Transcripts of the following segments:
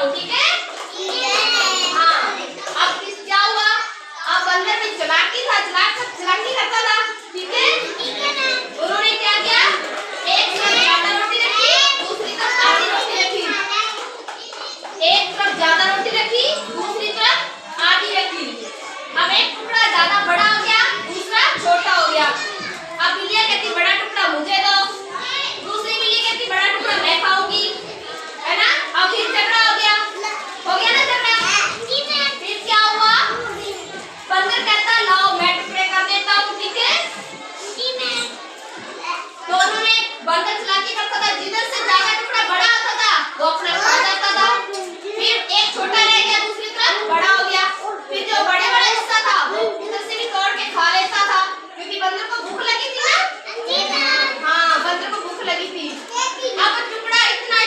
हूँ, ठीक है? हाँ, अब क्या हुआ? अब बंदर भी चालाकी करता था, ठीक है? उन्होंने क्या किया? एक तरफ ज्यादा रोटी रखी, दूसरी तरफ आधी रोटी रखी। एक तरफ ज्यादा रोटी रखी, दूसरी तरफ आधी रखी। अब एक टुकड़ा ज्यादा बड़ा हो गया, दूसरा छोटा हो गया। अब बिल्लियाँ कहती बड़ा टुकड़ा मुझे दो, दूसरी बिल्ली कहती बड़ा टुकड़ा मैं खाऊंगी, है ना? अब फिर झगड़ा हो गया ना झगड़ा? फिर क्या हुआ? बंदर कहता लाओ मैं टुकड़े कर देता हूँ, ठीक है? दोनों ने बंदर चालाकी करता था, जिधर से ज्यादा टुकड़ा बड़ा आता था वो अपना खा जाता था। फिर एक छोटा रह गया, दूसरी तरफ बड़ा हो गया। फिर जो बड़े बड़ा हिस्सा था वो इधर से भी तोड़ के खा लेता था, क्योंकि बंदर को भूख लगी थी ना। हाँ, बंदर को भूख लगी थी। अब टुकड़ा इतना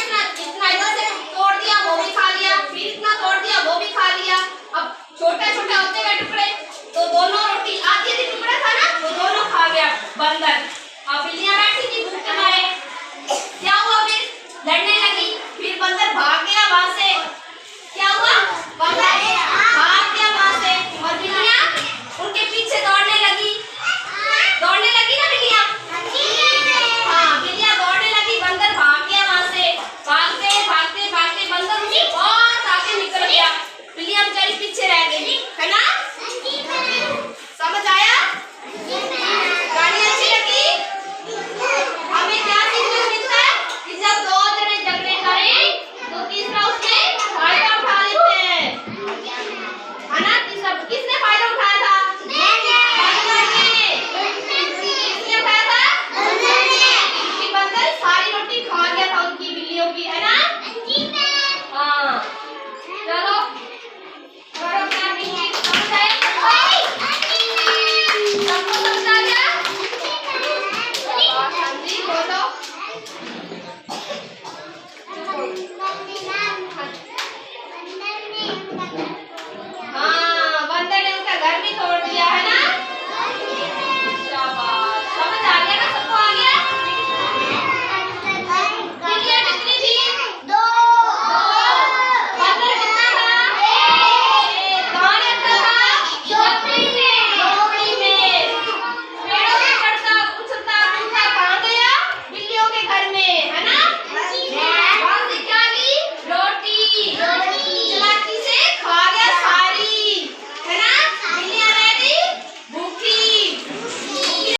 इधर से तोड़ दिया, वो भी खा लिया, फिर इतना तोड़ दिया, वो भी खा लिया। अब छोटा छोटा होते गए टुकड़े, तो दोनों रोटी आधी टुकड़ा था ना, वो दोनों खा गया बंदर।